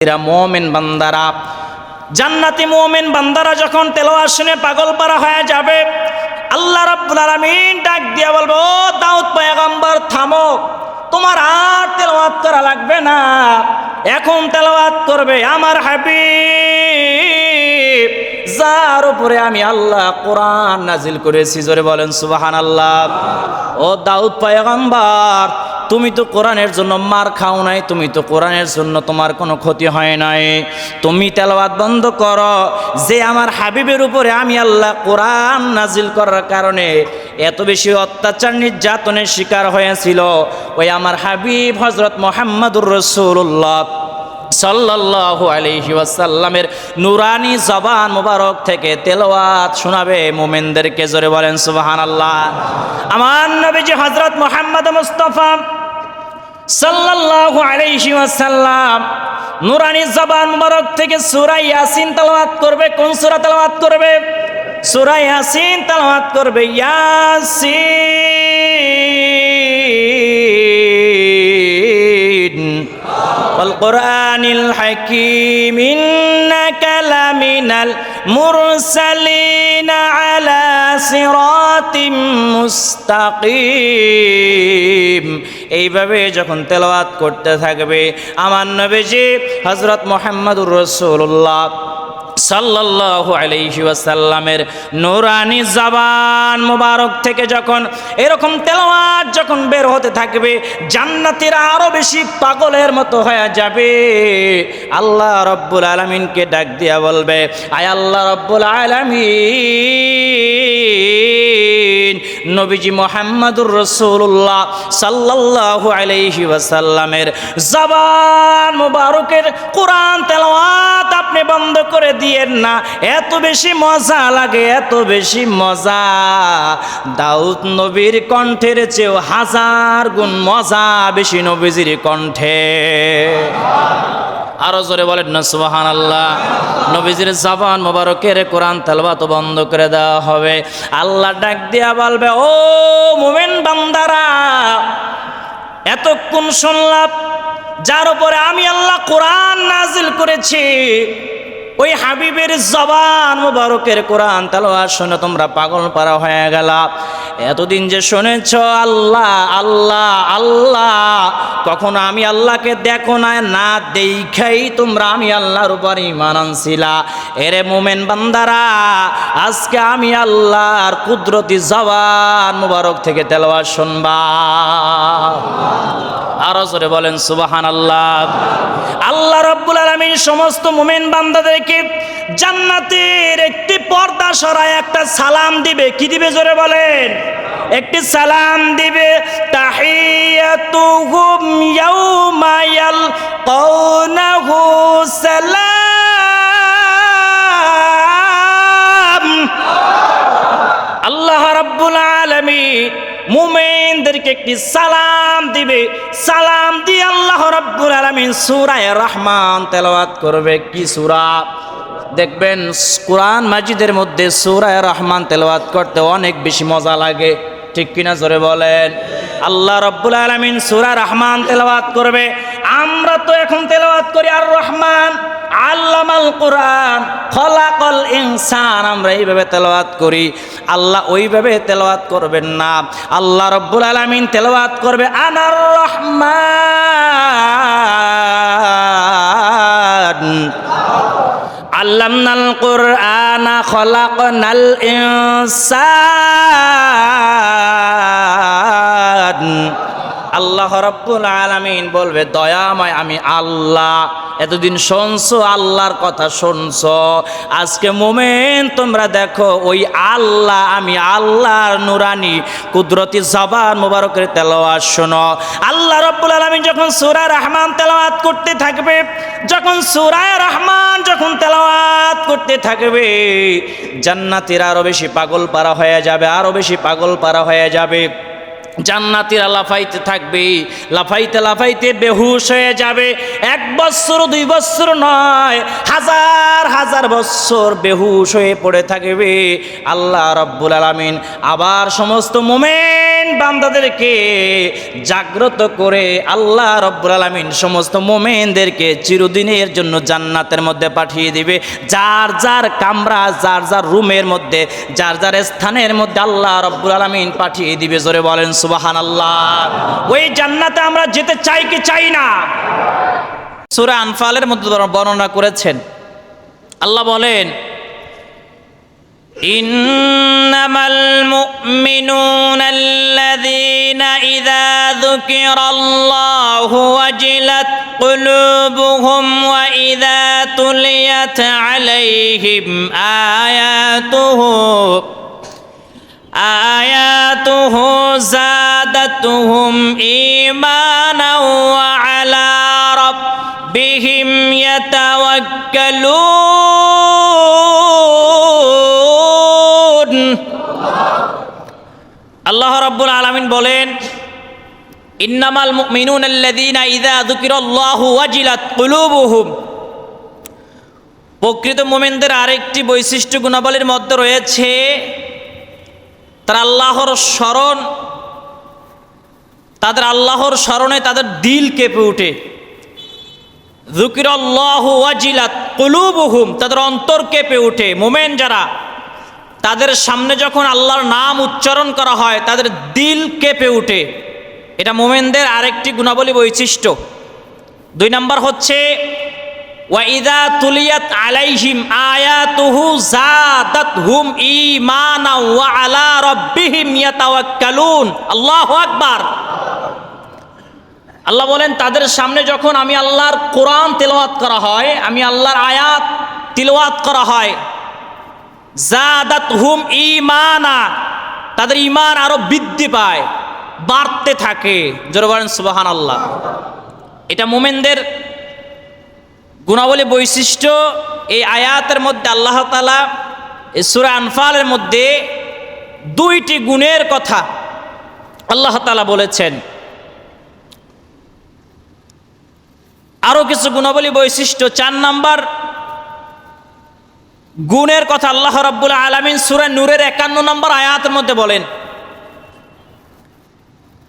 মুমিন বান্দারা, জান্নাতি মুমিন বান্দারা যখন তেলাওয়াত শুনে পাগল পারা হয়ে যাবে, আল্লাহ রাব্বুল আলামিন ডাক দিয়ে বলবে, ও দাউদ পয়গম্বর থামো, তোমার আর তেলাওয়াত করা লাগবে না, এখন তেলাওয়াত করবে আমার হাবিব যার উপরে আমি আল্লাহ কোরআন নাজিল করেছি। জোরে বলেন সুবহানাল্লাহ। ও দাউদ পয়গম্বর, তুমি তো কোরআনের জন্য মার খাও নাই, তুমি তো কোরআনের জন্য তোমার কোনো ক্ষতি হয় নাই, তুমি তেলাওয়াত বন্ধ করো। যে আমার হাবিবের উপরে আমি আল্লাহ কোরআন নাজিল করার কারণে এত বেশি অত্যাচার নির্যাতনের শিকার হয়েছিল, ওই আমার হাবিব হযরত মুহাম্মদুর রাসূলুল্লাহ সাল্লাল্লাহু আলাইহি ওয়াসাল্লামের নুরানি জবান মুবারক থেকে তেলাওয়াত শোনাবে মুমিনদেরকে। জোরে বলেন সুবহানাল্লাহ। আমার নবীজি হযরত মুহাম্মদ মুস্তাফা সাল্লাল্লাহু আলাইহি ওয়াসাল্লাম নুরানি জবান মুবারক থেকে সূরা ইয়াসিন তেলাওয়াত করবে। কোন সূরা তেলাওয়াত করবে? সূরা ইয়াসিন তেলাওয়াত করবে। ইয়াসিন ওয়াল কুরআনিল হাকীম ইন্নাকা লামিনাল মুরসালিন আলা সিরাতিম মুস্তাকিম। এইভাবে যখন তেলাওয়াত করতে থাকবে আমার নবীজি হযরত মুহাম্মদুর রাসূলুল্লাহ সাল্লাল্লাহু আলাইহি ওয়াসাল্লামের নূরানি জবান মুবারক থেকে যখন এরকম তেলাওয়াত যখন বের হতে থাকবে, জান্নাতীরা আরো বেশি পাগলের মতো হয়ে যাবে। আল্লাহ রাব্বুল আলামিনকে ডাক দিয়া বলবে, আয় আল্লাহ রাব্বুল আলামিন, নবীজি মুহাম্মদুর রাসূলুল্লাহ সাল্লাল্লাহু আলাইহি ওয়াসাল্লামের জবান মুবারকের কোরআন তেলাওয়াত আপনি বন্ধ করে দিয়েন না, এত বেশি মজা লাগে, এত বেশি মজা। দাউদ নবীর কণ্ঠের চেয়েও হাজার গুণ মজা বেশি নবীজির কণ্ঠে। আরো জোরে বলেন না সুবহানাল্লাহ। নবীজির জবান মোবারকের কোরআন তেলাওয়াত বন্ধ করে দেওয়া হবে। আল্লাহ ডাক দিয়া বলবে, ও মুমিন বান্দারা, এতক্ষণ শুনলাম যার উপরে আমি আল্লাহ কোরআন নাজিল করেছি, ওই হাবিবের জবান মুবারকের কোরআন তেলাওয়াত শুনে তোমরা পাগল পারা হয়ে গেল। এতদিন যে শুনেছ আল্লাহ আল্লাহ আল্লাহ, কখনো আমি আল্লাহকে দেখো না, না দেখাই তোমরা আমি আল্লাহর উপর ঈমান আনছিলা। এরে মুমিন বান্দারা, আজকে আমি আল্লাহর কুদরতি জবান মুবারক থেকে তেলাওয়াত শুনবা। আরো জোরে বলেন সুবহানাল্লাহ। আল্লাহ রাব্বুল আলামিন সমস্ত মুমিন বান্দাদেরকে জান্নাতের একটি পর্দা সরায় একটা সালাম দিবে। কি দিবে? জোরে বলেন। একটি সালাম দিবে, তাহিয়াতুহুম ইয়াউমা ইয়ালকাউনাহু সালাম। আল্লাহ রাব্বুল আলামিন মুমিনদেরকে একটি সালাম দিবে। সালাম দিয়ে আল্লাহ রাব্বুল আলামিন সূরা রহমান তেলাওয়াত করবে। কি সূরা? দেখবেন কোরআন মাজিদের মধ্যে সূরা রহমান তেলাওয়াত করতে অনেক বেশি মজা লাগে, ঠিক কিনা? জোরে বলেন। আল্লাহ রাব্বুল আলামিন সূরা রহমান তেলাওয়াত করবে। আমরা তো এখন তেলাওয়াত করি আর রহমান আল্লামাল কোরআন খলাকাল ইনসান, আমরা এইভাবে তেলাওয়াত করি। আল্লাহ ওইভাবে তেলাওয়াত করবেন না। আল্লাহ রাব্বুল আলামিন তেলাওয়াত করবে আনার রহমান আল্লামনাল কুরআনা খলাকনাল ইনসান। আল্লাহ রাব্বুল আলামিন বলবে, দয়াময় আমি আল্লাহ, এতদিন শুনছো আল্লাহর কথা শুনছো, আজকে মুমিন তোমরা দেখো ওই আল্লাহ, আমি আল্লাহর নুরানি কুদরতি জবান মুবারকের তেলাওয়াত শোনো। আল্লাহ রাব্বুল আলামিন যখন সূরা রহমান তেলাওয়াত করতে থাকবে, যখন সূরা রহমান যখন তেলাওয়াত করতে থাকবে, জান্নাতীরা আরো বেশি পাগল পারা হয়ে যাবে, আরো বেশি পাগল পারা হয়ে যাবে। জান্নাতীরা লাফাইতে থাকবে, লাফাইতে লাফাইতে বেহুশ হয়ে যাবে। 1 বছর 2 বছর নয়, হাজার হাজার বছর বেহুশ হয়ে পড়ে থাকবে। আল্লাহ রাব্বুল আলামিন আবার সমস্ত মুমিন বান্দাদেরকে জাগ্রত করে আল্লাহ রাব্বুল আলামিন সমস্ত মুমিনদেরকে চিরদিনের জন্য জান্নাতের মধ্যে পাঠিয়ে দিবে। যার যার কামরা, যার যার রুমের মধ্যে, যার যার স্থানের মধ্যে আল্লাহ রাব্বুল আলামিন পাঠিয়ে দিবে। জোরে বলেন সুবহানাল্লাহ। ওই জান্নাতে আমরা যেতে চাই কি চাই না? সূরা আনফালের মধ্যে বর্ণনা করেছেন, আল্লাহ বলেন, ইন্নামাল মুমিনুনা আল্লাযীনা ইযা যুকিরাল্লাহু ওয়াজিলাত কুলুবুহুম ওয়া ইযা তুলিয়াত আলাইহিম আয়াতুহু যাদাতুহুম ঈমানাও ওয়া আলা রাব্বিহিম ইয়াতাওয়াক্কালুন। আল্লাহ রাব্বুল আলামিন বলেন, ইন্নামাল মুমিনুনা আল্লাযীনা ইযা যুকিরাল্লাহু ওয়াজিলাত কুলুবুহুম। প্রকৃত মুমিনদের আরেকটি বৈশিষ্ট্য গুণাবলীর মধ্যে রয়েছে, তারা আল্লাহর স্মরণ, তাদের আল্লাহর স্মরণে তাদের দিল কেঁপে ওঠে। যুকিরাল্লাহু ওয়াজিলাত কুলুবুহুম, তাদের অন্তর কেঁপে ওঠে। মুমিন যারা, তাদের সামনে যখন আল্লাহর নাম উচ্চারণ করা হয় তাদের দিল কেঁপে ওঠে। এটা মুমিনদের আরেকটি গুণাবলী বৈশিষ্ট্য। 2 নম্বর হচ্ছে ওয়া ইযা তুলিয়াত আলাইহিম আয়াতুহু যাদাতহুম ঈমানা ওয়া আলা রাব্বিহিম ইয়াতাওয়াক্কালুন। আল্লাহু আকবার। আল্লাহ বলেন, তাদের সামনে যখন আমি আল্লাহর কোরআন তেলাওয়াত করা হয়, আমি আল্লাহর আয়াত তিলাওয়াত করা হয়, যাদাতহুম ঈমানা, তাদের ঈমান আরো বৃদ্ধি পায়, বাড়তে থাকে। জোরে বলেন সুবহানাল্লাহ। এটা মুমিনদের গুণাবলী বৈশিষ্ট্য। এই আয়াতের মধ্যে আল্লাহ তাআলা এই সূরা আনফালের মধ্যে 2টি গুণের কথা আল্লাহ তাআলা বলেছেন। আরো কিছু গুণাবলী বৈশিষ্ট্য। 4 নম্বর গুণের কথা আল্লাহ রাব্বুল আলামিন সূরা নূরের 51 নম্বর আয়াতের মধ্যে বলেন।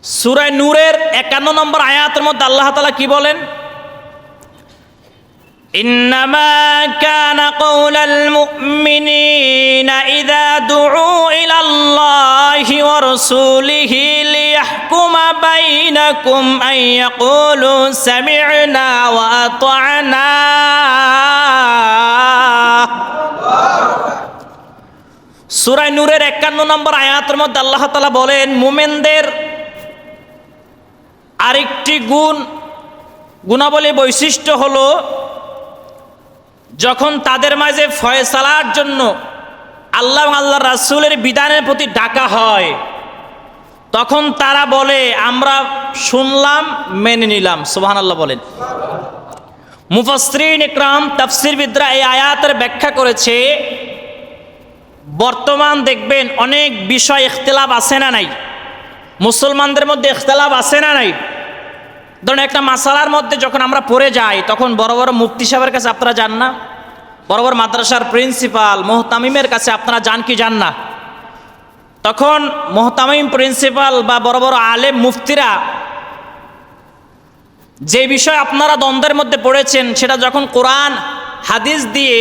সূরা নূরের 51 নম্বর আয়াতের মধ্যে আল্লাহ তাআলা কি বলেন? ইন্নামা কানা কওলাল মুমিনিনা ইযা দুউ ইলাল্লাহি ওয়া রাসূলিহি লিয়াহকুমা বাইনাকুম আন ইয়াকুলু সামি'না ওয়া আতা'না। সূরা নূরের 51 নম্বর আয়াতের মধ্যে আল্লাহ তাআলা বলেন, মুমিনদের আরেকটি গুণাবলী বৈশিষ্ট্য হলো, যখন তাদের মাঝে ফয়সালার জন্য আল্লাহ আল্লাহর রাসূলের বিধানের প্রতি ডাকা হয়, তখন তারা বলে আমরা শুনলাম, মেনে নিলাম। সুবহানাল্লাহ বলেন। মুফাসসিরিন ইকরাম, তাফসীরবিদরা এই আয়াতের ব্যাখ্যা করেছে, বর্তমান দেখবেন অনেক বিষয় ইখতিলাফ আছে না নাই? মুসলমানদের মধ্যে ইখতিলাফ আছে না নাই? ধরুন একটা মাসালার মধ্যে যখন আমরা পড়ে যাই, তখন বড় বড় মুফতি সাহেবের কাছে আপনারা যান না? বড় বড় মাদ্রাসার প্রিন্সিপাল, মুহতামিমের কাছে আপনারা যান কি যান না? তখন মুহতামিম, প্রিন্সিপাল বা বড় বড় আলেম মুফতিরা যে বিষয় আপনারা দ্বন্দ্বের মধ্যে পড়েছেন, সেটা যখন কোরআন হাদিস দিয়ে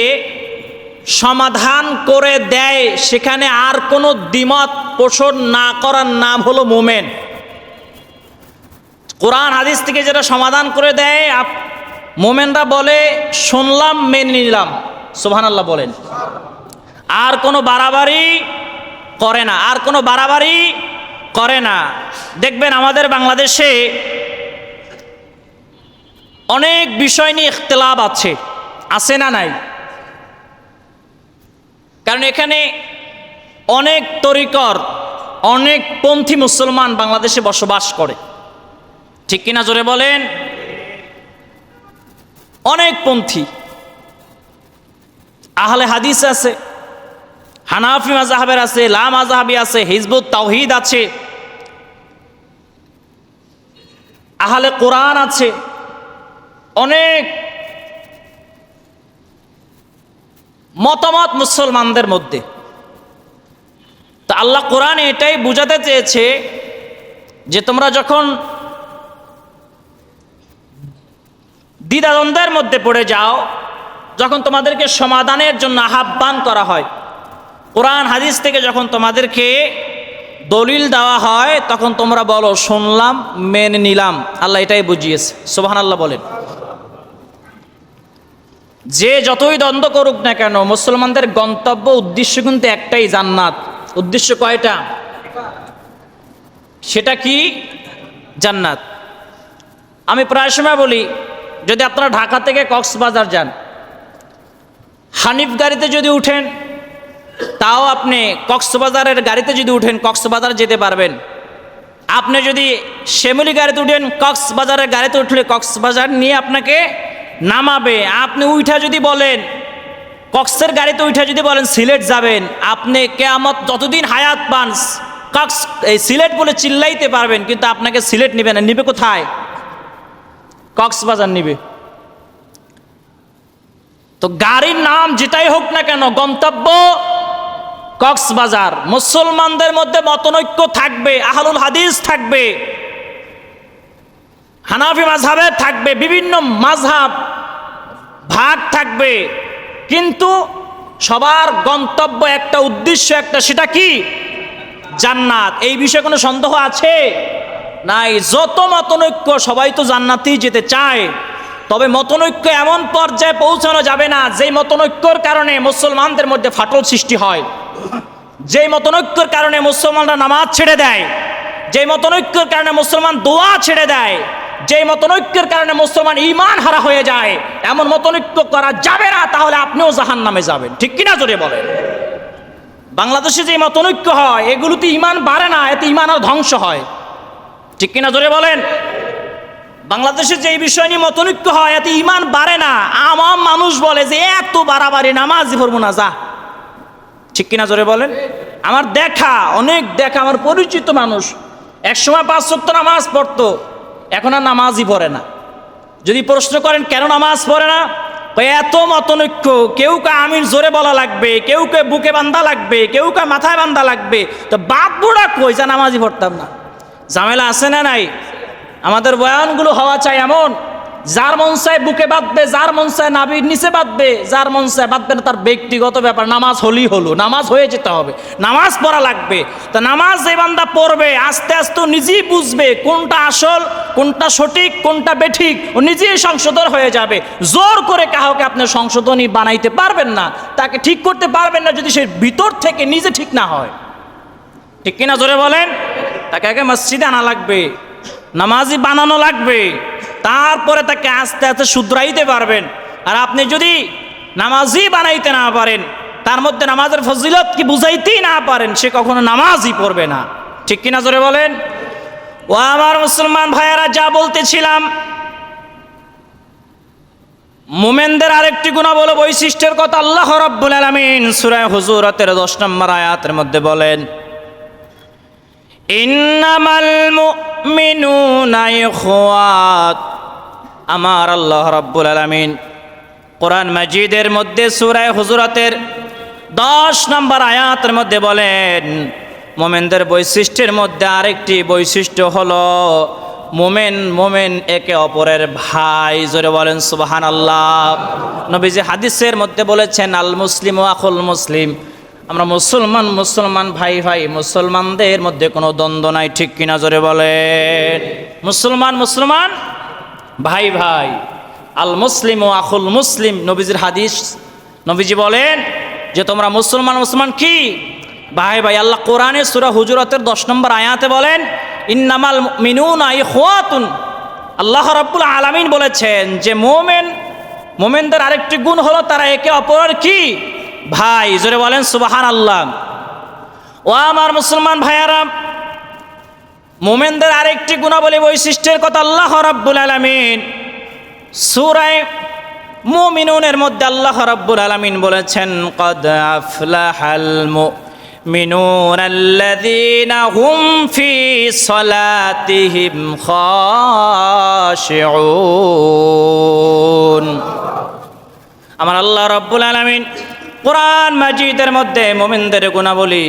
সমাধান করে দেয়, সেখানে আর কোনো দ্বিমত পোষণ না করার নাম হলো মুমিন। কোরআন হাদিস থেকে যেটা সমাধান করে দেয়, মুমিনরা বলে শুনলাম, মেনে নিলাম। সুবহানাল্লাহ বলেন। আর কোনো বাড়াবাড়ি করে না, আর কোনো বাড়াবাড়ি করে না। দেখবেন আমাদের বাংলাদেশে অনেক বিষয় নিয়ে ইখতিলাফ আছে না নাই? কারণ এখানে অনেক তরিকর, অনেক পন্থী মুসলমান বাংলাদেশে বসবাস করে, ঠিক কিনা জোরে বলেন? অনেক পন্থী। আহলে হাদিস আছে, হানাফি মাযহাবের আছে, লা মাযহাবি আছে, হিজবুত তাওহীদ আছে, আহলে কোরআন আছে, অনেক মতামত মুসলমানদের মধ্যে। তা আল্লাহ কোরআনে এটাই বুঝাতে চেয়েছে, যে তোমরা যখন দ্বিধাদ্বন্দ্বের মধ্যে পড়ে যাও, যখন তোমাদেরকে সমাধানের জন্য আহ্বান করা হয়, কোরআন হাদিস থেকে যখন তোমাদেরকে দলিল দেওয়া হয়, তখন তোমরা বলো শুনলাম, মেনে নিলাম। আল্লাহ এটাই বুঝিয়েছে, সুবহানাল্লাহ বলেন। যে যতই দ্বন্দ্ব করুক না কেন, মুসলমানদের গন্তব্য উদ্দেশ্য কিন্তু একটাই, জান্নাত। উদ্দেশ্য কয়টা? সেটা কি? জান্নাত। আমি প্রায় সময় বলি, যদি আপনারা ঢাকা থেকে কক্সবাজার যান, হানিফ গাড়িতে যদি উঠেন, তাও আপনি কক্সবাজারের গাড়িতে যদি উঠেন কক্সবাজার যেতে পারবেন। আপনি যদি শ্যামলী গাড়িতে উঠেন, কক্সবাজারের গাড়িতে উঠলে কক্সবাজার নিয়ে আপনাকে নামাবে। আপনি উঠা যদি বলেন, কক্সের গাড়িতে উঠা যদি বলেন সিলেট যাবেন, আপনি কিয়ামত যতদিন হায়াত পান এই সিলেট বলে চিল্লাইতে পারবেন, কিন্তু আপনাকে সিলেট নিবে না। নিবে কোথায়? কক্সবাজার নিবে। তো গাড়ির নাম যেটাই হোক না কেন, গন্তব্য কক্সবাজার। মুসলমানদের মধ্যে মতনৈক্য থাকবে, আহলুল হাদিস থাকবে, হানাফি মাযহাবের থাকবে, বিভিন্ন মাযহাব ভাগ থাকবে, কিন্তু সবার গন্তব্য একটা, উদ্দেশ্য একটা, সেটা কি? জান্নাত। এই বিষয়ে কোনো সন্দেহ আছে? নাই। যত মতনৈক্য, সবাই তো জান্নাতেই যেতে চায়। তবে মতনৈক্য এমন পর্যায়ে পৌঁছানো যাবে না যেই মতনৈক্যর কারণে মুসলমানদের মধ্যে ফাটল সৃষ্টি হয়, যেই মতনৈক্যর কারণে মুসলমানরা নামাজ ছেড়ে দেয়, যেই মতনৈক্যর কারণে মুসলমান দোয়া ছেড়ে দেয়, যেই মতনৈক্যের কারণে মুসলমান ঈমান হারা হয়ে যায়। এমন মতনৈক্য করা যাবে না, তাহলে আপনিও জাহান্নামে যাবেন। ঠিক কিনা জোরে বলেন। বাংলাদেশে যে মতনৈক্য হয়, এগুলোতে ঈমান বাড়ে না, এতে ঈমান আর ধ্বংস হয়। ঠিক কিনা জোরে বলেন। বাংলাদেশে যে বিষয় নিয়ে মতনৈক্য হয়, এতে ঈমান বাড়ে না। আম মানুষ বলে যে এত বাড়াবাড়ি, নামাজই পড়বো না, যা। ঠিক কিনা জোরে বলেন। আমার দেখা, অনেক দেখা, আমার পরিচিত মানুষ একসময় 5 ওয়াক্ত নামাজ পড়তো, এখন আর নামাজই পড়ে না। যদি প্রশ্ন করেন কেন নামাজ পড়ে না, এত মতনৈক্য, কেউ কে আমির জোরে বলা লাগবে, কেউ কে বুকে বান্ধা লাগবে, কেউ কে মাথায় বান্ধা লাগবে। তো বাপ বুড়া কই, যা নামাজই পড়তাম না। ঝামেলা আছে না নাই? আমাদের বয়ানগুলো হওয়া চাই এমন, যার মন চায় বুকে বাঁধবে, যার মন চায় নাভির নিচে বাঁধবে, যার মন চায় বাঁধবে না, তার ব্যক্তিগত ব্যাপার। নামাজ হলেই হলো, নামাজ হয়ে যেতে হবে, নামাজ পড়া লাগবে। তো নামাজ যে বান্দা পড়বে, আস্তে আস্তে নিজেই বুঝবে কোনটা আসল, কোনটা সঠিক, কোনটা বেঠিক, ও নিজেই সংশোধন হয়ে যাবে। জোর করে কাউকে আপনি সংশোধনী বানাইতে পারবেন না, তাকে ঠিক করতে পারবেন না, যদি সে ভিতর থেকে নিজে ঠিক না হয়। ঠিক কিনা জোরে বলেন। তাকে আগে মসজিদে আনা লাগবে, নামাজি বানানো লাগবে, তারপরে তাকে আস্তে আস্তে শুধরাইতে পারবেন। আর আপনি যদি নামাজি বানাইতে না পারেন, তার মধ্যে নামাজের ফজিলত কি বুঝাইতেই না পারেন, সে কখনো নামাজই পড়বে না। ঠিক কিনা জোরে বলেন। ও আমার মুসলমান ভাইয়েরা, যা বলতেছিলাম, মুমিনদের আরেকটি গুণাবলী, বৈশিষ্ট্যের কথা আল্লাহ রাব্বুল আলামিন সূরা হুজুরাতের 10 নম্বর আয়াতের মধ্যে বলেন, ইন্নামাল মুমিনুনা ইখওয়াত। আমার আল্লাহ রাব্বুল আলামিন কোরআন মাজিদের মধ্যে সূরা হুজুরাতের 10 নম্বর আয়াতের মধ্যে বলেন, মুমিনদের বৈশিষ্ট্যের মধ্যে আরেকটি বৈশিষ্ট্য হলো মুমিন একে অপরের ভাই। জোরে বলেন সুবহানাল্লাহ। নবীজি হাদিসের মধ্যে বলেছেন, আল মুসলিমু আখুল মুসলিম। আমরা মুসলমান ভাই ভাই, মুসলমানদের মধ্যে কোনো দ্বন্দ্ব নাই। ঠিক কিনা জোরে বলেন। মুসলমান ভাই ভাই, আল মুসলিমু আখুল মুসলিম। নবীজির হাদিস, নবীজি বলেন যে তোমরা মুসলমান কি? ভাই ভাই। আল্লাহ কোরআনে সূরা হুজুরাতের 10 নম্বর আয়াতে বলেন, ইন্নামাল মুমিনুনা ইখওয়াতুন। আল্লাহ রাব্বুল আলামিন বলেছেন যে মুমিনদের আরেকটি গুণ হলো তারা একে অপরের কি? ভাই। জোরে বলেন সুবহানাল্লাহ। ও আমার মুসলমান ভাইয়ারা, মুমিনদের আরেকটি গুণাবলী, বৈশিষ্ট্যের কথা আল্লাহ রাব্বুল আলামিন সূরা মুমিনুনের মধ্যে আল্লাহ রাব্বুল আলামিন বলেছেন, ক্বাদ আফলাহাল মুমিনুনাল্লাযীনা হুম ফি সালাতিহিম খাশিউন। আমার আল্লাহ রাব্বুল আলামিন কোরআন মাজিদের মধ্যে মুমিনদের গুণাবলী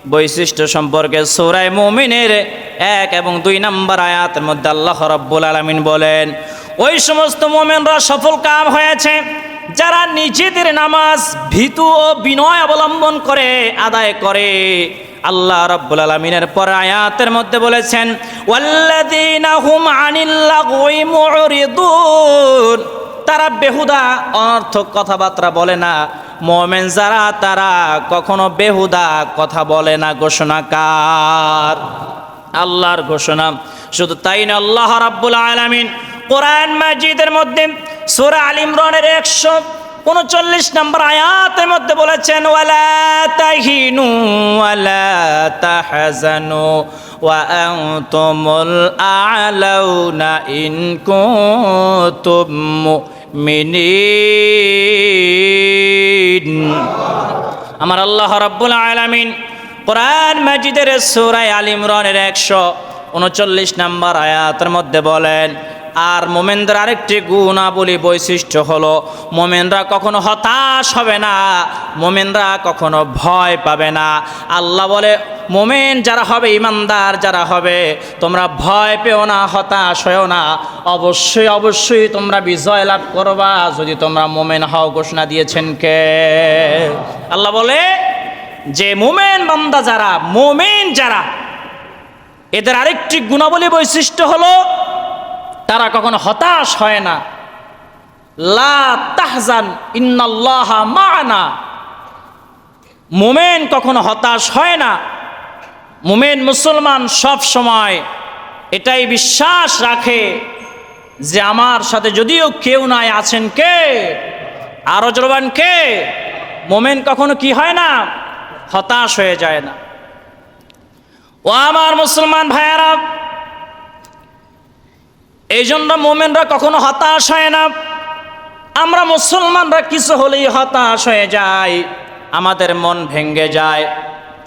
বৈশিষ্ট্য সম্পর্কে সূরা মুমিনের 1 এবং 2 নম্বর আয়াতের মধ্যে আল্লাহ রাব্বুল আলামিন বলেন, ওই সমস্ত মুমিনরা সফল কাম হয়েছে যারা নিজেদের নামাজ ভীতু ও বিনয় অবলম্বন করে আদায় করে। আল্লাহ রাব্বুল আলামিনের পরে আয়াতের মধ্যে বলেছেন, ওয়াল্লাযীনা হুম আনিল লাগওয়ি মুরিদুন, তারা বেহুদা অনর্থক কথাবার্তা বলে না। মুমিন যারা তারা কখনো বেহুদা কথা বলে না। ঘোষণাকার আল্লাহর ঘোষণা। শুধু তাই না, আল্লাহ রাব্বুল আলামিন কোরআন মাজিদের মধ্যে সূরা আল ইমরানের 139 নম্বর আয়াতের মধ্যে বলেছেন, ওয়ালা তাহিনু ওয়ালা তাহজানু ওয়া আনতুমুল আ'লাউনা ইন কুনতুম মুমিনিন। আমার আল্লাহ রাব্বুল আলামিন কোরআন মাজিদের সূরা আল ইমরানের 139 নম্বর আয়াতের মধ্যে বলেন, আর মোমেনদের আরেকটি গুণাবলী বৈশিষ্ট্য হলো, মোমেনরা কখনো হতাশ হবে না, মোমেনরা কখনো ভয় পাবে না। আল্লাহ বলে, মোমেন যারা হবে, ইমানদার যারা হবে, তোমরা ভয় পেও না, হতাশ হয়েও না, অবশ্যই অবশ্যই তোমরা বিজয় লাভ করবা যদি তোমরা মোমেন হও। ঘোষণা দিয়েছেন কে? আল্লাহ বলে যে মোমেন বান্দা যারা, মোমেন যারা, এদের আরেকটি গুণাবলী বৈশিষ্ট্য হলো তারা কখনো হতাশ হয় না। লা তাহজান ইন্নাল্লাহা মা'ানা। মুমিন কখনো হতাশ হয় না। মুমিন মুসলমান সব সময় এটাই বিশ্বাস রাখে যে আমার সাথে যদিও কেউ নাই, আছেন কে? আরো জোরবান কে? মুমিন কখনো কি হয় না? হতাশ হয়ে যায় না। ও আমার মুসলমান ভাইয়েরা, এই জন্য মোমেনরা কখনো হতাশ হয় না। আমরা মুসলমানরা কিছু হলেই হতাশ হয়ে যাই, আমাদের মন ভেঙে যায়,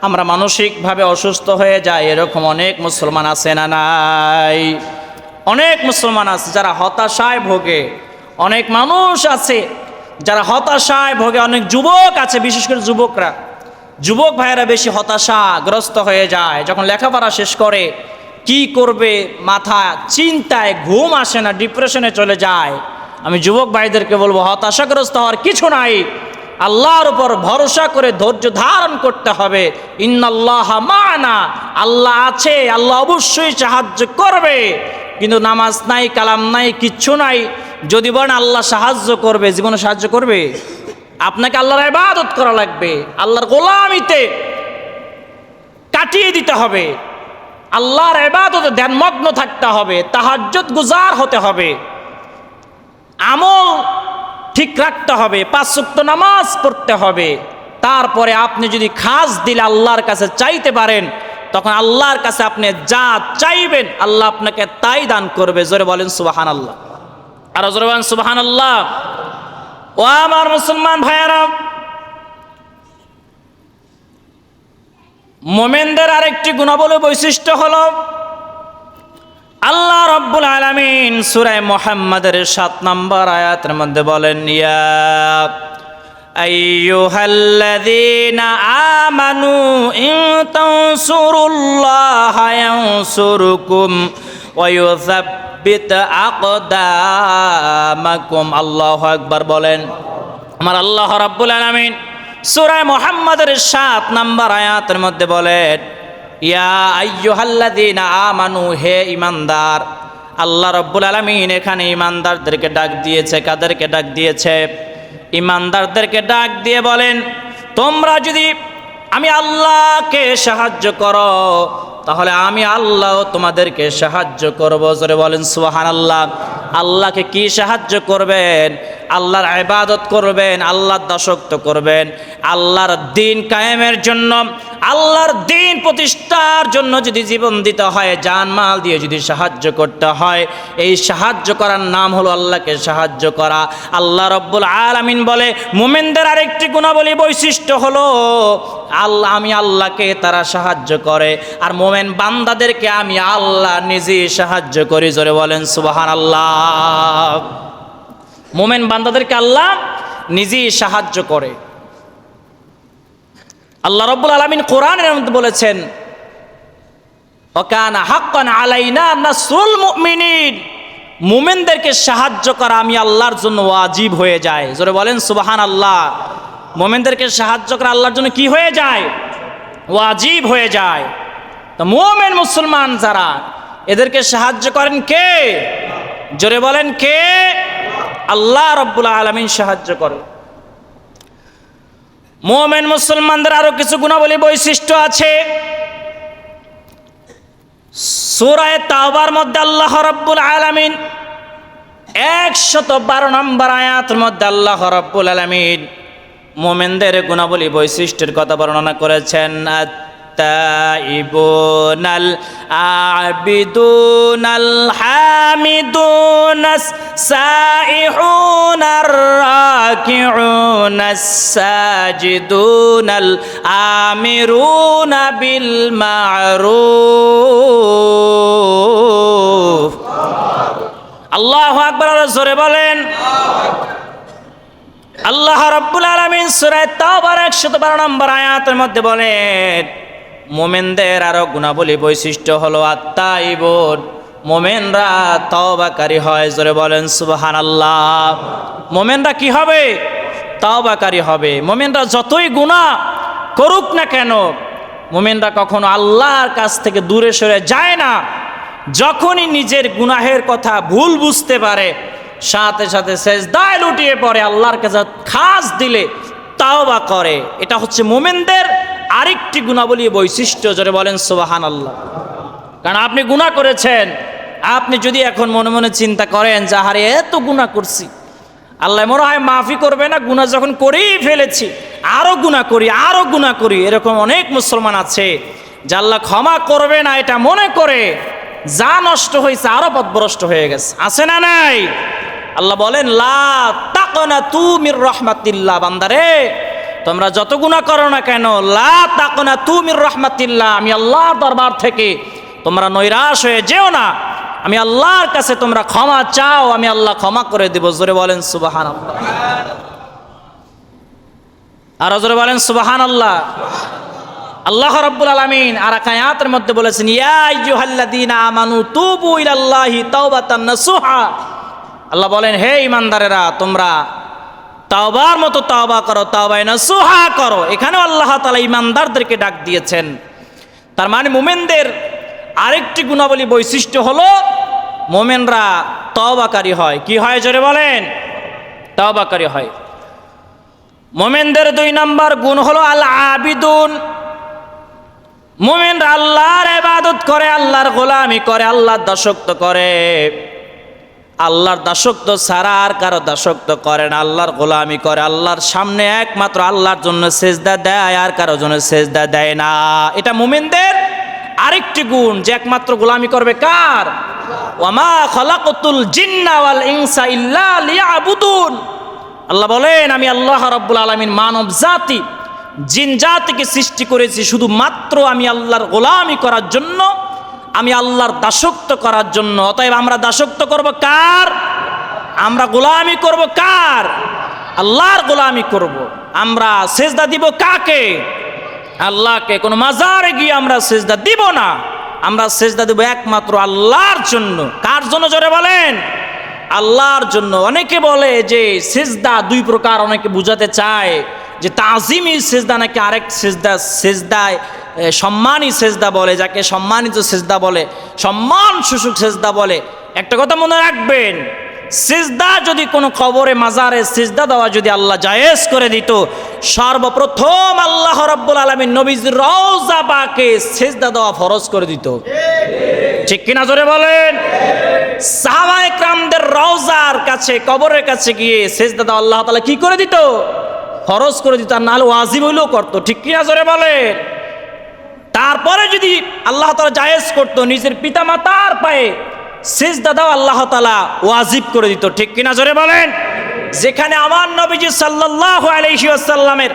আমরা মানসিকভাবে অসুস্থ হয়ে যাই। এরকম অনেক মুসলমান আছে না নাই? অনেক মুসলমান আছে যারা হতাশায় ভোগে, অনেক মানুষ আছে যারা হতাশায় ভোগে, অনেক যুবক আছে, বিশেষ করে যুবকরা, যুবক ভাইয়েরা বেশি হতাশাগ্রস্ত হয়ে যায়। যখন লেখাপড়া শেষ করে কি করবে মাথা চিন্তায়, ঘুম আসে না, ডিপ্রেশনে চলে যায়। আমি যুবক ভাইদেরকে বলবো, হতাশাগ্রস্ত হওয়ার কিছু নাই, আল্লাহর উপর ভরসা করে ধৈর্য ধারণ করতে হবে। ইন্নাল্লাহা মা'ানা, আল্লাহ আছে, আল্লাহ অবশ্যই সাহায্য করবে। কিন্তু নামাজ নাই, কালাম নাই, কিচ্ছু নাই, যদি বলেন আল্লাহ সাহায্য করবে, জীবনে সাহায্য করবে? আপনাকে আল্লাহর ইবাদত করা লাগবে, আল্লাহর গোলামিতে কাটিয়ে দিতে হবে, আল্লাহর ইবাদতে ধ্যানমগ্ন থাকতে হবে, তাহাজ্জুদ গুজার হতে হবে, আমল ঠিক রাখতে হবে, 5 ওয়াক্ত নামাজ পড়তে হবে। তারপরে আপনি যদি খাস দিলে আল্লাহর কাছে চাইতে পারেন, তখন আল্লাহর কাছে আপনি যা চাইবেন আল্লাহ আপনাকে তাই দান করবে। জোরে বলেন সুবহানাল্লাহ। আর জোরে বলেন সুবহানাল্লাহ। ও আমার মুসলমান ভাইয়েরা, মোমেনদের আরেকটি গুণাবলী বৈশিষ্ট্য হলো, আল্লাহ রাব্বুল আলামিন সূরা মুহাম্মাদের 7 নম্বর আয়াতের মধ্যে বলেন, ইয়া আইয়ুহাল্লাযীনা আমানু ইন তানসুরুল্লাহা ইয়ানসুরকুম ওয়া ইউযাব্বিত আকদামাকুম। আল্লাহু আকবার বলেন। আমার আল্লাহ রাব্বুল আলামিন সূরা মুহাম্মাদের 7 নম্বর আয়াতের মধ্যে বলেন, ইয়া আইয়ুহাল্লাযীনা আমানু, হে ঈমানদার। আল্লাহ রাব্বুল আলামিন এখানে ঈমানদারদেরকে ডাক দিয়েছে। কাদেরকে ডাক দিয়েছে? ঈমানদারদেরকে ডাক দিয়ে বলেন, তোমরা যদি আমি আল্লাহকে সাহায্য করো, তাহলে আমি আল্লাহ তোমাদেরকে সাহায্য করব। জোরে বলেন সুবহানাল্লাহ। আল্লাহকে কি সাহায্য করবেন? আল্লাহর ইবাদত করবেন, আল্লাহর দাসত্ব করবেন, আল্লাহর দ্বীন কায়েমের জন্য, আল্লাহর দ্বীন প্রতিষ্ঠার জন্য যদি জীবন দিতে হয়, জানমাল দিয়ে যদি সাহায্য করতে হয়, এই সাহায্য করার নাম হলো আল্লাহকে সাহায্য করা। আল্লাহ রাব্বুল আলামিন বলে, মুমিনদের আরেকটি গুণাবলী বৈশিষ্ট্য হলো আমি আল্লাহকে তারা সাহায্য করে, আর মুমিন বান্দাদেরকে আমি আল্লাহ নিজেই সাহায্য করি। জোরে বলেন সুবহানাল্লাহ। মুমিন বান্দাদেরকে আল্লাহ নিজেই সাহায্য করে। আল্লাহ রাব্বুল আলামিন কোরআনের মধ্যে বলেছেন, ওয়াকানা হাক্কান আলাইনা নাসরুল মুমিনিন, মুমিনদেরকে সাহায্য করা আমি আল্লাহর জন্য ওয়াজিব হয়ে যায়। জোরে বলেন সুবহানাল্লাহ। মুমিনদেরকে সাহায্য করা আল্লাহর জন্য কি হয়ে যায়? ওয়াজিব হয়ে যায়। তো মুমিন মুসলমান যারা, এদেরকে সাহায্য করেন কে? জোরে বলেন কে? আল্লাহ রাব্বুল আলামিন সাহায্য করে। মুমিন মুসলমানদের আরো কিছু গুণাবলী বৈশিষ্ট্য আছে। সূরা তাওবার মধ্যে আল্লাহ রাব্বুল আলামিন 112 নম্বর আয়াতের মধ্যে আল্লাহ রাব্বুল আলামিন মুমিনদের গুণাবলী বৈশিষ্ট্যের কথা বর্ণনা করেছেন। আত-তাইবুনাল আবিদুনাল হামিদুনাস সাইহুনার রাকিউনাস সাজিদুনাল আমিরুনা বিল মা'রুফ। আল্লাহু আকবার, জোরে বলেন। আল্লাহ রাব্বুল আলামিন সূরা তাওবার 112 নম্বর আয়াতের মধ্যে বলেন, মুমিনদের আরো গুণাবলী বৈশিষ্ট্য হলো আত-তাইবুন, মুমিনরা তওবাকারী হয়। জোরে বলেন সুবহানাল্লাহ। মুমিনরা কি হবে? তওবাকারী হবে। মুমিনরা যতই গুনাহ করুক না কেন, মুমিনরা কখনো আল্লাহর কাছ থেকে দূরে সরে যায় না। যখনই নিজের গুনাহের কথা ভুল বুঝতে পারে, সাথে সাথে সেজদায় লুটিয়ে পড়ে, আল্লাহর কাছে খাস দিলে তাওবা করে। এটা হচ্ছে মুমিনদের আরেকটি গুণাবলী বৈশিষ্ট্য। জোরে বলেন সুবহানাল্লাহ। কারণ আপনি গুনাহ করেছেন, আপনি যদি এখন মনে মনে চিন্তা করেন যে আরে এত গুনাহ করছি, আল্লাহ মনে হয় মাফি করবে না, গুনাহ যখন করেই ফেলেছি আরো গুনাহ করি, আরো গুনাহ করি। এরকম অনেক মুসলমান আছে যে আল্লাহ ক্ষমা করবে না এটা মনে করে যা নষ্ট হয়েছে আরো পথভ্রষ্ট হয়ে গেছে। আছে না নাই? আল্লাহ বলেন, লা তাকনাতু মির রাহমাতিল্লাহ, বান্দারে তোমরা যত গুনাহ করো না কেন, লা তাকনাতু মির রাহমাতিল্লাহ, আমি আল্লাহর দরবার থেকে তোমরা নৈরাশ হয়ে যেও না। আমি আল্লাহর কাছে তোমরা ক্ষমা চাও, আমি আল্লাহ ক্ষমা করে দেব। জোরে বলেন সুবহানাল্লাহ। আর জোরে বলেন সুবহানাল্লাহ। আল্লাহ রাব্বুল আলামিন আর এক আয়াতের মধ্যে বলেছেন, ইয়া আইয়ুহাল্লাযীনা আমানু তুবু ইলাল্লাহি তাওবাতান নাসুহা। আল্লাহ বলেন, হে ঈমানদারেরা, তোমরা তাওবার মতো তাওবা করো, তাওবায়ে নাসুহা করো। এখানেও আল্লাহ তাআলা ঈমানদারদেরকে ডাক দিয়েছেন। তার মানে মুমিনদের আরেকটি গুণাবলী বৈশিষ্ট্য হলো মুমিনরা তওবাকারী হয়। কি হয়? জোরে বলেন। তওবাকারী হয়। মুমিনদের 2 নম্বর গুণ হলো আল আবিদুন। মুমিনরা আল্লাহর ইবাদত করে, আল্লাহর গোলামি করে, আল্লাহর দাসত্ব করে। আল্লাহর দাসত্ব ছাড়া আর কারো দাসত্ব করে না, আল্লাহর গোলামি করে। আল্লাহর সামনে একমাত্র আল্লাহর জন্য সেজদা দেয়, আর কারো জন্য সেজদা দেয় না। এটা মুমিনদের আরেকটি গুণ যে একমাত্র গোলামি করবে কার? ওয়ামা খালাকাতুল জিন্না ওয়াল ইনসা ইল্লা লিয়াবুদুন। আল্লাহ বলেন, আমি আল্লাহ রাব্বুল আলামিন মানব জাতি, জিন জাতিকে সৃষ্টি করেছি শুধুমাত্র আমি আল্লাহর গোলামি করার জন্য, আমি আল্লাহর দাসত্ব করার জন্য। অতএব আমরা দাসত্ব করব কার? আমরা গোলামি করব কার? আল্লাহর গোলামি করব। আমরা সেজদা দিব কাকে? আল্লাহকে। কোনো মাজারে গিয়ে আমরা সেজদা দিব না, আমরা সেজদা দেব একমাত্র আল্লাহর জন্য। কার জন্য? জোরে বলেন। আল্লাহর জন্য। অনেকে বলে যে সেজদা 2 প্রকার, অনেকে বুঝাতে চায় যে তাজিমি সেজদা নাকি আরেক সেজদা, সেজদায় সম্মানী সেজদা বলে, যাকে সম্মানিত সেজদা বলে, সম্মান সূচক সেজদা বলে। একটা কথা মনে রাখবেন, সিজদা যদি কোনো কবরে মাজারে সিজদা দেওয়া যদি আল্লাহ জায়েজ করে দিত, সর্বপ্রথম আল্লাহ রাব্বুল আলামিন নবীজির রওজা পাকে সিজদা দেওয়া ফরজ করে দিত। ঠিক কিনা? জোরে বলেন। সাহাবায়ে কেরামদের রওজার কাছে, কবরের কাছে গিয়ে সিজদা দেওয়া আল্লাহ তাআলা কি করে দিত? ফরজ করে দিত। আর না হলে ওয়াজিব হইলেও করতো। ঠিক কিনা? জোরে বলেন। তারপরে যদি আল্লাহ তাআলা জায়েজ করতো, নিজের পিতামাতার পায়ে সিজদা দাও আল্লাহ তাআলা ওয়াজিব করে দিত। ঠিক কিনা? জোরে বলেন। যেখানে আমার নবীজি সাল্লাল্লাহু আলাইহি ওয়াসাল্লামের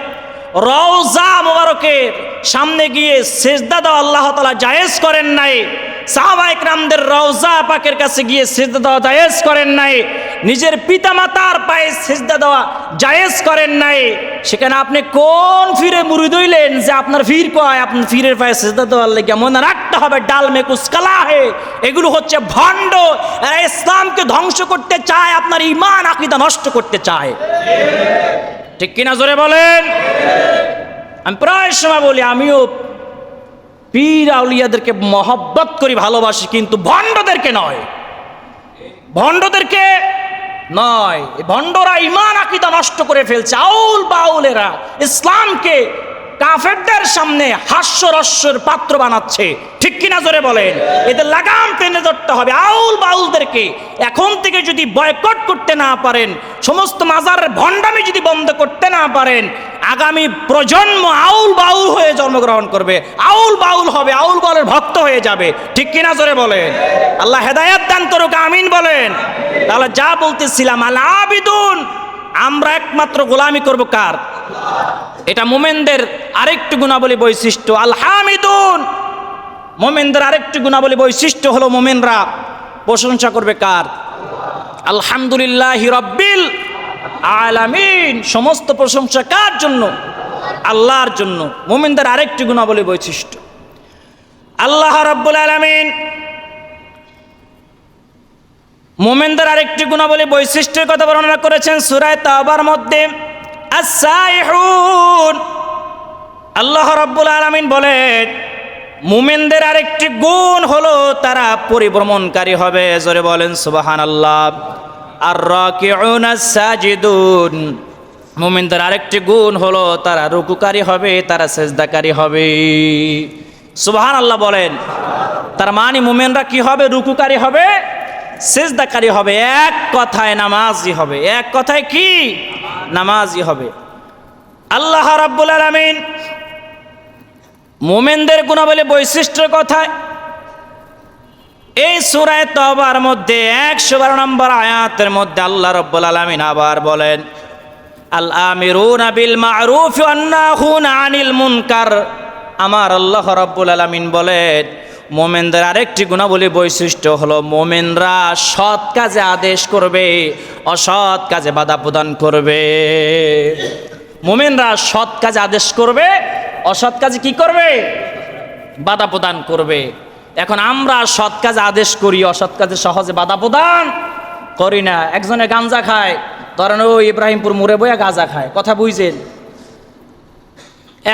রওজা মোবারকের সামনে গিয়ে সিজদা দেওয়া আল্লাহ তাআলা জায়েজ করেন নাই। সাহাবায়ে কেরামদের রওজা পাকের কাছে গিয়ে সিজদা দেওয়া জায়েজ করেন নাই। নিজের পিতামাতার পায়ে সিজদা দেওয়া জায়েজ করেন নাই। সেখানে আপনি কোন ফিরে মুরিদ হইলেন যে আপনার ফির কয় আপনার ফিরের পায়ে সিজদা দেওয়ার লেগে? মনে রাখতে হবে ডাল মে কুছ কালা হে, এগুলো হচ্ছে ভণ্ড। এরা ইসলামকে ধ্বংস করতে চায়, আপনার ঈমান আকীদা নষ্ট করতে চায়। ঠিক কিনা জোরে বলেন। আমি প্রায় সময় বলি আমিও পীর আউলিয়াদেরকে মহব্বত করি, ভালোবাসি, কিন্তু ভণ্ডদেরকে নয়, ভণ্ডদেরকে নয়। ভণ্ডরা ঈমান আকীদা নষ্ট করে ফেলছে। আউল বাউলেরা ইসলামকে কাফেরদের সামনে হাস্যরস্যের পাত্র বানাচ্ছে। ঠিক কিনা জোরে বলেন। এদের লাগাম টেনে ধরতে হবে। আউল বাউলদেরকে এখন থেকে যদি বয়কট করতে না পারেন, সমস্ত মাজারের ভণ্ডামি যদি বন্ধ করতে না পারেন, আগামী প্রজন্ম আউল বাউল হয়ে জন্মগ্রহণ করবে, আউল বাউল হবে, আউল বাউলের ভক্ত হয়ে যাবে। ঠিক কিনা জোরে বলেন। আল্লাহ হেদায়েত দান করুক, আমিন বলেন। তাহলে যা বলতেছিলাম, আল আবিদুন, আমরা একমাত্র গোলামি করব কার? এটা মুমিনদের আরেকটি গুণাবলী বৈশিষ্ট্য। আল হামিদুন, মুমিনদের আরেকটি গুণাবলী বৈশিষ্ট্য হলো মুমিনরা প্রশংসা করবে কার? আলহামদুলিল্লাহি রাব্বিল আলামিন। সমস্ত প্রশংসা কার জন্য? আল্লাহর জন্য। মুমিনদের আরেকটি গুণাবলী বৈশিষ্ট্য। আল্লাহ রাব্বুল আলামিন মুমিনদের আরেকটি গুণাবলী বৈশিষ্ট্যের কথা বর্ণনা করেছেন সূরা তাওবার মধ্যে। আস-সাইহুন, আল্লাহ রাব্বুল আলামিন বলেন মুমিনদের আরেকটি গুণ হলো তারা পরিভ্রমণকারী হবে। জোরে বলেন সুবহানাল্লাহ। আর-রাকিউন আস-সাজিদুন, মুমিনদের আরেকটি গুণ হলো তারা রুকুকারী হবে, তারা সিজদাকারী হবে। সুবহানাল্লাহ বলেন। তার মানে মুমিনরা কি হবে? রুকুকারী হবে, সিজদাকারী হবে, এক কথায় নামাজি হবে। এক কথায় কি? নামাজি হবে। আল্লাহ রাব্বুল আলামিন মুমিনদের গুণাবলী বৈশিষ্ট্যের কথায় এই সূরা তাওবার মধ্যে 112 নম্বর আয়াতের মধ্যে আল্লাহ রাব্বুল আলামিন আবার বলেন, আল আমিরুনা বিল মা'রুফ ওয়ান নাহুনা আনিল মুনকার। আমার আল্লাহ রাব্বুল আলামিন বলেন মুমিনদের আরেকটি গুণাবলী বৈশিষ্ট্য হলো মুমিনরা সৎ কাজে আদেশ করবে, অসৎ কাজে বাধা প্রদান করবে। মুমিনরা সৎ কাজে আদেশ করবে, অসৎ কাজে কি করবে? বাধা প্রদান করবে। এখন আমরা সৎ কাজে আদেশ করি, অসৎ কাজে সহজে বাধা প্রদান করি না। একজনে গাঞ্জা খায়, ধরেন ও ইব্রাহিমপুর মোড়ে বইয়া গাঁজা খায়, কথা বুঝছেন?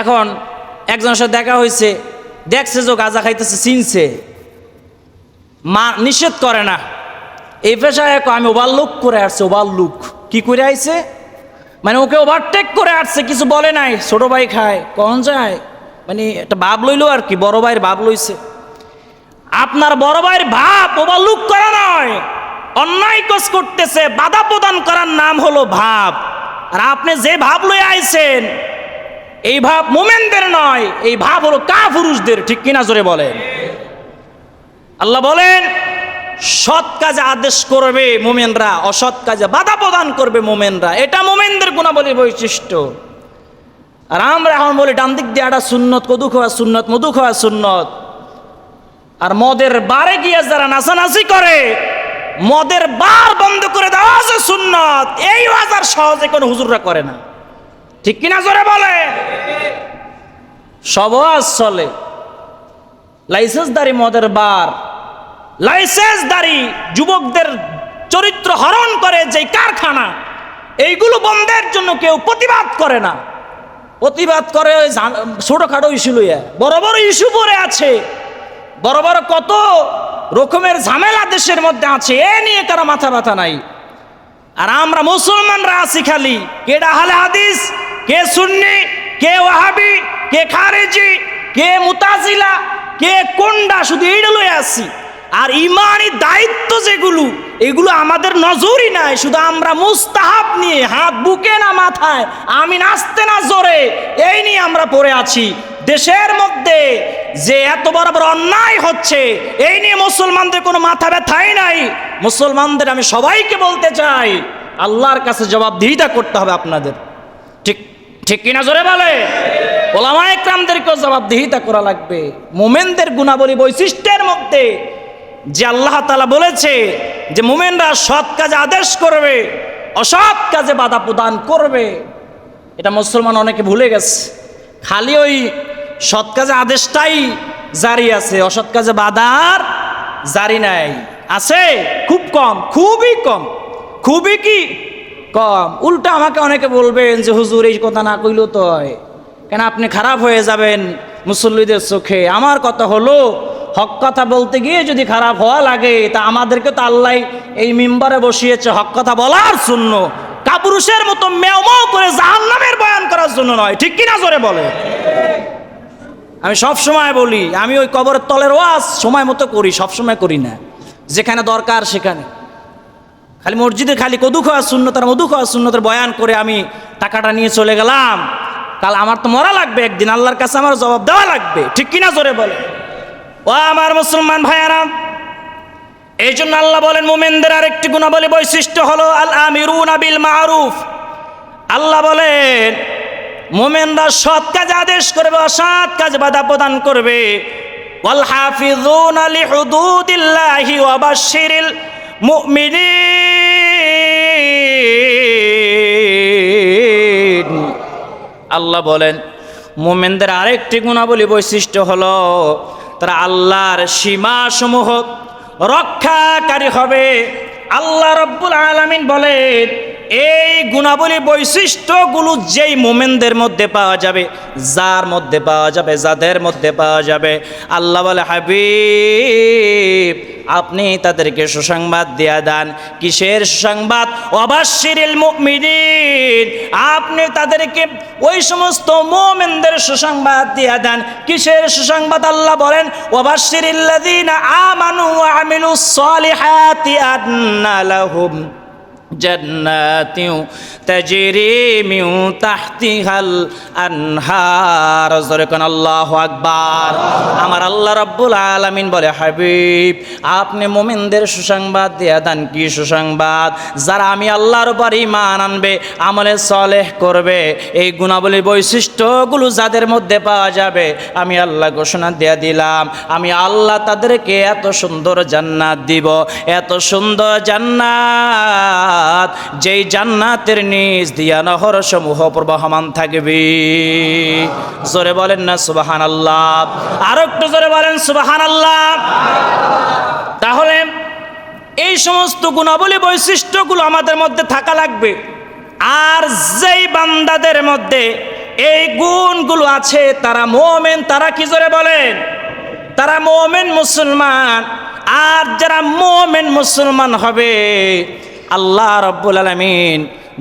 এখন একজনের সাথে দেখা হয়েছে, দেখছে যে গাঁজা খাইতেছে, চিনছে, মা নিষেধ করে না। এই পেশায় আমি ওভারলুক করে আসছে। ওভারলুক কি করে আইছে? মানে ওকে ওভারটেক করে আসছে, কিছু বলে নাই। ছোট ভাই খায়, কখন যায়, মানে একটা ভাব লইলো আর কি, বড় ভাইয়ের ভাব লইছে। আপনার বড় ভাইয়ের ভাব ওভারলুক করা নয়, অন্যায় কাজ করতেছে, বাধা প্রদান করার নাম হলো ভাব। আর আপনি যে ভাব লয়ে আইছেন, এই ভাব মুমিনদের নয়, এই ভাব হলো কাফিরদের। ঠিক কিনা জোরে বলেন। আল্লাহ বলেন সৎ কাজে আদেশ করবে মুমিনরা, অসৎ কাজে বাধা প্রদান করবে মুমিনরা। এটা মুমিনদের গুণাবলী বৈশিষ্ট্য। আর আমরা এখন বলি ডান দিক দিয়ে একটা সুন্নত, কদু খাওয়া সুন্নত, মধু খাওয়া সুন্নত। আর মদের বারে গিয়ে যারা নাচানাচি করে, মদের বার বন্ধ করে দেওয়া যে সুন্নত, এই বাজার সহজে কোনো হুজুররা করে না। ঠিক কিনা জোরে বলে। সব চলে। লাইসেন্সদারি মদের বার, লাইসেন্সদারি যুবকদের চরিত্র হরণ করে যে কারখানা, এইগুলো বন্ধের জন্য কেউ প্রতিবাদ করে না। প্রতিবাদ করে ওই ছোটখাটো ইস্যু লইয়া, বড় বড় ইস্যু পড়ে আছে, বড় বড় কত রকমের ঝামেলা দেশের মধ্যে আছে, এ নিয়ে কারো মাথা ব্যথা নাই। আর আমরা মুসলমানরা আছি খালি কে আহলে হাদিস, কে সুন্নি, কে ওয়াহাবি, কে খারেজি, কে মুতাজিলা, কে কোনডা, শুধু এইটা লয়ে আছি। আর ইমানি দায়িত্ব যেগুলো, এগুলো আমাদের নজরই নাই। শুধু আমরা মুস্তাহাব নিয়ে, হাত বুকে না মাথায়, আমি নাচতে না জোরে, এই নিয়ে আমরা পড়ে আছি। দেশের মধ্যে যে এত বড় বড় অন্যায় হচ্ছে, এই নিয়ে মুসলমানদের কোনো মাথা ব্যথাই নাই। মুসলমানদের আমি সবাইকে বলতে চাই, আল্লাহর কাছে জবাবদিহিতা করতে হবে আপনাদের। ঠিক ঠিক কিনা জোরে বলে? ওলামায়ে ইকরামদেরকেও জবাবদিহিতা করা লাগবে। মুমিনদের গুণাবলী বৈশিষ্ট্যের মধ্যে যে আল্লাহ তাআলা বলেছে যে মুমিনরা সৎ কাজে আদেশ করবে, অসৎ কাজে বাধা প্রদান করবে, এটা মুসলমান অনেকে ভুলে গেছে। খালি ওই সৎ কাজে আদেশটাই জারি আছে, অসৎ কাজে বাধার জারি নাই। আছে খুব কম, খুবই কম, খুবই কি কম। উল্টা আমাকে অনেকে বলবেন যে হুজুর এই কথা না কইলেও তো হয়, কেন আপনি খারাপ হয়ে যাবেন মুসল্লিদের চোখে। আমার কথা হলো, হক কথা বলতে গিয়ে যদি খারাপ হওয়া লাগে, তা আমাদেরকে তো আল্লাহ এই মিম্বারে বসিয়েছে হক কথা বলার জন্য, কাপুরুষের মতো মেও মেও করে জাহান্নামের বয়ান করার জন্য নয়। ঠিক কিনা জোরে বলে? আমি সব সময় বলি, আমি ওই কবরের তলের ওয়াজ সময় মতো করি, সব সময় করি না, যেখানে দরকার সেখানে। খালি মসজিদে খালি কদু খাওয়া সুন্নতার মধু খাওয়া সুন্নতের বয়ান করে আমি টাকাটা নিয়ে চলে গেলাম, কাল আমার তো মরা লাগবে, একদিন আল্লাহর কাছে আমার জবাব দেওয়া লাগবে। ঠিক কিনা জোরে বলে? ও আমার মুসলমান ভাইয়ারা, এই জন্য আল্লাহ বলেন মুমিনদের আরেকটি গুণাবলী বৈশিষ্ট্য হলো আল আমিরুনা বিল মারুফ। আল্লাহ বলেন মুমিনরা সৎ কাজে আদেশ করবে, অসৎ কাজে বাধা প্রদান করবে। ওয়াল হাফিজুনা লিহুদুদিল্লাহি ওয়া বাশশিরিল মুমিনিন। আল্লাহ বলেন মুমিনদের আরেকটি গুণাবলী বৈশিষ্ট্য হলো তারা আল্লাহর সীমাসমূহ রক্ষাকারী হবে। আল্লাহ রাব্বুল আলামিন বলেন এই গুণাবলী বৈশিষ্ট্যগুলো যেই মুমিনদের মধ্যে পাওয়া যাবে, যার মধ্যে পাওয়া যাবে, যাদের মধ্যে পাওয়া যাবে, আল্লাহ বলে হাবিব আপনি তাদেরকে সুসংবাদ দিয়া দেন। কিসের সুসংবাদ? ওয়াবাশশিরিল মুমিনিন, আপনি তাদেরকে ওই সমস্ত মুমিনদের সুসংবাদ দিয়া দেন। কিসের সুসংবাদ? আল্লাহ বলেন ওয়াবাশশিরিল্লাযীনা আমানু ওয়া আমিলুস সালিহাতি আন্না লাহুম জান্নাতিউ তাজরি মিন তাহতিহাল আনহার। জোরে কোন আল্লাহু আকবার। আমার আল্লাহ রাব্বুল আলামিন বলে হাবিব আপনি মুমিনদের সুসংবাদ দিয়া দেন। কি সুসংবাদ? যারা আমি আল্লাহর উপর ঈমান আনবে, আমলে সালেহ করবে, এই গুণাবলী বৈশিষ্ট্যগুলো যাদের মধ্যে পাওয়া যাবে, আমি আল্লাহ ঘোষণা দিয়ে দিলাম আমি আল্লাহ তাদেরকে এত সুন্দর জান্নাত দিব, এত সুন্দর জান্নাত যেই জান্নাতের নিচ দিয়া নহর সমূহ প্রবাহমান থাকবে। জোরে বলেন না সুবহানাল্লাহ? আর একটু জোরে বলেন সুবহানাল্লাহ। তাহলে এই সমস্ত গুণাবলী বৈশিষ্ট্যগুলো আমাদের মধ্যে থাকা লাগবে। আর যেই বান্দাদের মধ্যে এই গুণগুলো আছে তারা মুমিন। তারা কি জোরে বলেন? তারা মুমিন মুসলমান। আর যারা মুমিন মুসলমান হবে আল্লাহ রাব্বুল আলামিন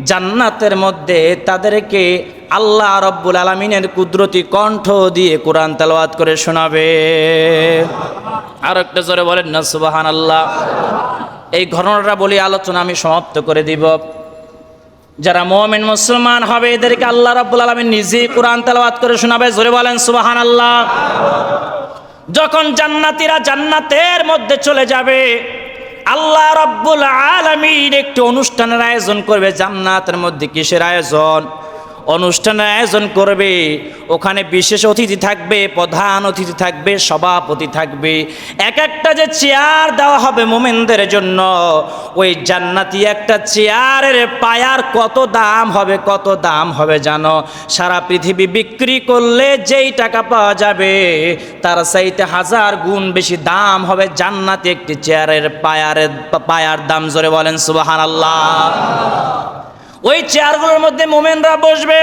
জান্নাতের মধ্যে তাদেরকে আল্লাহ রাব্বুল আলামিনের কুদরতি কণ্ঠ দিয়ে কোরআন তেলাওয়াত করে শোনাবে। আর একটা জোরে বলেন না সুবহানাল্লাহ। এই ঘটনাটা বলি আলোচনা আমি সমাপ্ত করে দিব। যারা মুমিন মুসলমান হবে এদেরকে আল্লাহ রাব্বুল আলামিন নিজেই কোরআন তেলাওয়াত করে শোনাবে। জোরে বলেন সুবহানাল্লাহ। যখন জান্নাতীরা জান্নাতের মধ্যে চলে যাবে আল্লাহ রাব্বুল আলামিন একটি অনুষ্ঠানের আয়োজন করবে জান্নাতের মধ্যে। কিসের আয়োজন? অনুষ্ঠানের আয়োজন করবে। ওখানে বিশেষ অতিথি থাকবে, প্রধান অতিথি থাকবে, সভাপতি থাকবে। এক একটা যে চেয়ার দেওয়া হবে মুমিনদের জন্য, ওই জান্নাতি একটা চেয়ারের পায়ার কত দাম হবে, কত দাম হবে জানো? সারা পৃথিবী বিক্রি করলে যেই টাকা পাওয়া যাবে তার চাইতে 1000 গুণ বেশি দাম হবে জান্নাতি একটি চেয়ারের পায়ার দাম। জোরে বলেন সুবহানাল্লাহ। ওই চেয়ারগুলোর মধ্যে মুমিনরা বসবে।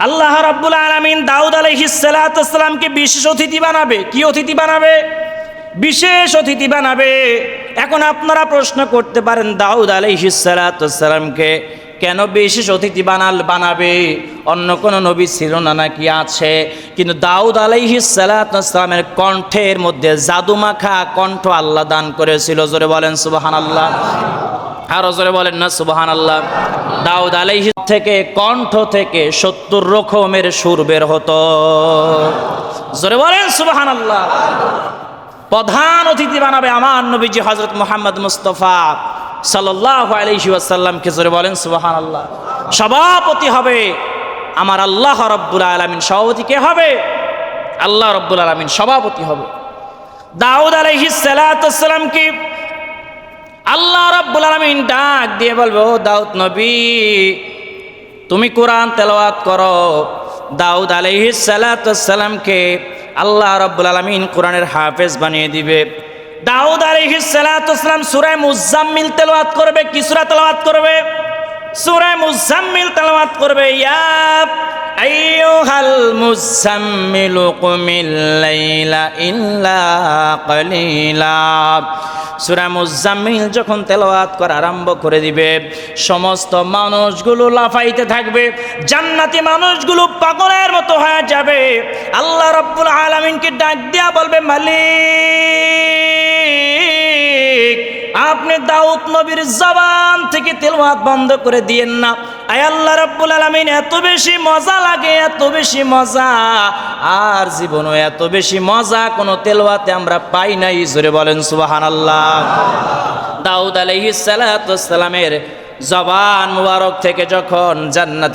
আল্লাহ রাব্বুল আলামিন দাউদ আলাইহিস সালাতু ওয়াস সালামকে বিশেষ অতিথি বানাবে। কি অতিথি বানাবে? বিশেষ অতিথি বানাবে। এখন আপনারা প্রশ্ন করতে পারেন দাউদ আলাইহিস সালাতু ওয়াস সালামকে কেন বিশেষ অতিথি বানাবে? অন্য কোন নবী ছিল না নাকি? আছে। কিন্তু দাউদ আলাইহিস সালাতু ওয়াস সালামের কণ্ঠের মধ্যে জাদুমাখা কণ্ঠ আল্লাহ দান করেছিল। জোরে বলেন সুবহানাল্লাহ। আরো জোরে বলেন না সুবহানাল্লাহ। দাউদ আলাইহিস থেকে কণ্ঠ থেকে 70 রকমের সুর বের হতো। জোরে বলেন সুবহানাল্লাহ। প্রধান অতিথি বানাবে আমার নবীজি হযরত মুহাম্মদ মুস্তাফা সাল্লাল্লাহু আলাইহি ওয়াসাল্লামকে। জোরে বলেন সুবহানাল্লাহ। সভাপতি হবে আমার আল্লাহ রাব্বুল আলামিন সভাপতি কে হবে? আল্লাহ রাব্বুল আলামিন সভাপতি হবে। দাউদ আলাইহিস সালাতু সালাম কি আল্লাহ রাব্বুল আলামিন ডাক দিয়ে বলবে, ও দাউদ নবী তুমি কোরআন তেলাওয়াত করো। দাউদ আলাইহিস সালাতু সালামকে আল্লাহ রাব্বুল আলামিন কোরআনের হাফেজ বানিয়ে দিবে। দাউদ আলাইহিস সালাতু সালাম সূরা মুজাম্মিল তেলাওয়াত করবে। কি সূরা তেলাওয়াত করবে? সূরা মুজাম্মিল তেলাওয়াত করবে। ইয়া আইয়ুহাল মুজাম্মিলু কুমিল লাইলা ইল্লা কালিলা। সূরা মুজাম্মিল যখন তেলাওয়াত করা আরম্ভ করে দিবে, সমস্ত মানুষগুলো লাফাইতে থাকবে, জান্নাতি মানুষগুলো পাগলের মতো হয়ে যাবে। আল্লাহ রাব্বুল আলামিনকে ডাক দিয়া বলবে, মালিক আপনি দাউদ নবীর জবান থেকে তেলাওয়াত বন্ধ করে দিয়েন না। আয় আল্লাহ রাব্বুল আলামিন, এত বেশি মজা লাগে, এত বেশি মজা, আর জীবনও এত বেশি মজা কোনো তেলাওয়াতে আমরা পাই নাই। জোরে বলেন সুবহানাল্লাহ। দাউদ আলাইহিস সালাতু ওয়াস সালামের জবান মুবারক থেকে যখন জান্নাত